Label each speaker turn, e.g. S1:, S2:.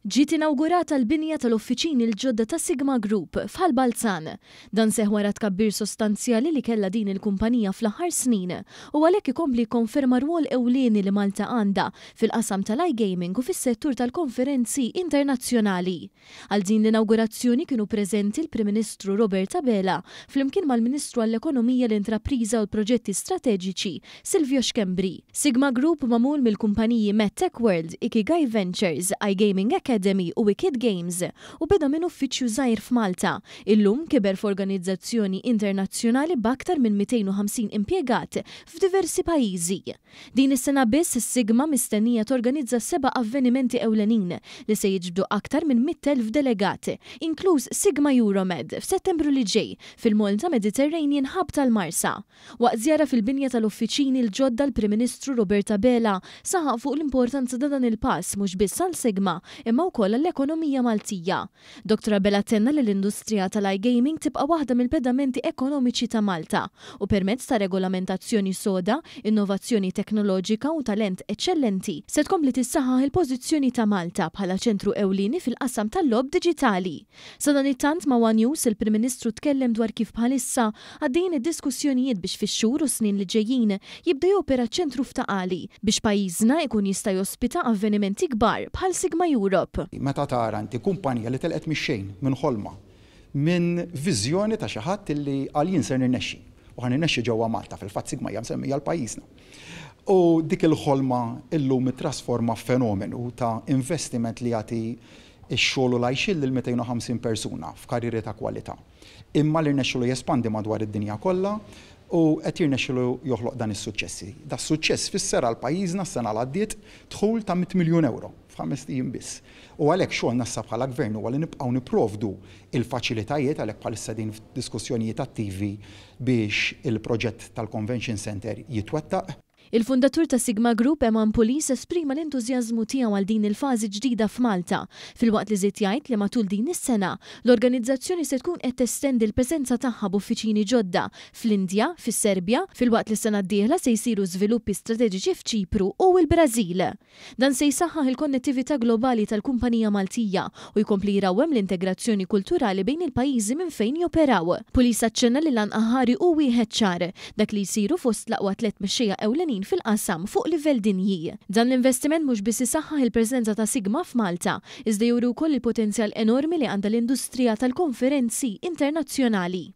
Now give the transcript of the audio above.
S1: Ġiet inawgurata l-binja tal-uffiċini l-ġodda ta' Sigma Group f'Ħalbalzan. Dan seħ wara tkabbir sostanzjali li kellha din il-kumpanija fl-aħħar snin u għalhekk ikompli jikkonferma rwol ewlieni li Malta għandha fil-qasam tal-iGaming u fis-settur tal-konferenzi internazzjonali. Għal din l-inawgurazzjoni kienu preżenti l-Prim Ministru Robert Abela flimkien mal-Ministru għall-Ekonomija, l-Intrapriża u l-Proġetti Strateġiċi Silvio Xkembri. Sigma Group magħmul mill-kumpaniji MedTech World, Ikigai Ventures, iGaming Academy u Wicked Games u beda minn uffiċċju żgħir f'Malta. Illum kiber f'organizzazzjoni internazzjonali b'aktar minn 250 impjegat f'diversi pajjiżi. Din is-sena biss is-Sigma mistennija torganizza 7 avvenimenti ewlenin li se jiġbdu aktar minn 100,000 delegat, inkluż Sigma Euromed f'Settembru li ġej fil-Malta Mediterranean Hub tal-Marsa. Waqt żjara fil-binja tal-uffiċini l-ġodda l-Prim Ministru Robert Abela saħaq fuq l-importanza ta' dan il-pass mhux biss għall-Sigma imma wkoll l-ekonomija Maltija. Dr. Abela tenna li l-industrija tal-iGaming tibqa' waħda mill-pedamenti ekonomiċi ta' Malta u permezz ta' regolamentazzjoni soda, innovazzjoni teknoloġika u talent eċċellenti se tkompli tissaħħaħ il-pożizzjoni ta' Malta bħala ċentru ewlieni fil-qasam tal-lob diġitali. Sa dan it-tant ma' One News il-Prim Ministru tkellem dwar kif bħalissa għaddejjin id-diskussjonijiet biex fix-xhur u snin li ġejjin jibda jopera ċentru f'Taqali biex pajjiżna jkun jista' jospita avvenimenti kbar bħal Sigma Europe.
S2: Meta tara inti kumpanija li telqet mix-xejn minn ħolma, minn viżjoni ta' xi ħadd li għal ser nirnexxi u ħan nirnexxi ġewwa Malta fil-fatt Sigma hija msemmija l-pajjiżna. U dik il-ħolma illum ittrasforma f'fenomenu ta' investiment li jagħti x-xogħol u l-għajxin lil 250 persuna f'karrieri ta' kwalità. Imma li rnexxielu jespandi madwar id-dinja kollha u qed jirnexxielu joħloq dan is-suċċessi. Da suċċess fisser għal pajjiżna s-sena l-għaddiet dħul ta' 100 miljun euro f'5 ijiem biss. U għalhekk xogħol nassab bħala gvern huwa li nibqgħu nipprovdu il-faċilitajiet għalhekk bħalissa din f'diskussjonijiet attivi biex il-proġett tal-Convention Center jitwettaq.
S1: Il-fundatur ta' Sigma Group Eman Pulis esprima l-entużjażmu tiegħu għal din il-fażi ġdida f'Malta, filwaqt li żied jgħid li matul din is-sena l-organizzazzjoni se tkun qed testendi l-preżenza tagħha b'uffiċini ġodda fl-Indja, fis-Serbja, filwaqt li s-sena d-dieħla se jsiru żviluppi strateġiċi f'Ċipru u l-Brażil. Dan se jsaħħaħ il-konnettività globali tal-kumpanija Maltija u jkompli jrawwem l-integrazzjoni kulturali bejn il-pajjiżi minn fejn joperaw. Pulis aċċenna li lan aħari u wieħed ċar dak li jsiru fost l-aqwa tliet mexxejja ewlenin fil-qasam fuq livell dinji. Dan l-investiment mhux biss isaħħaħ il-preżenza ta' Sigma f'Malta, iżda juru wkoll il-potenzjal enormi li għandha l-industrija tal-konferenzi internazzjonali.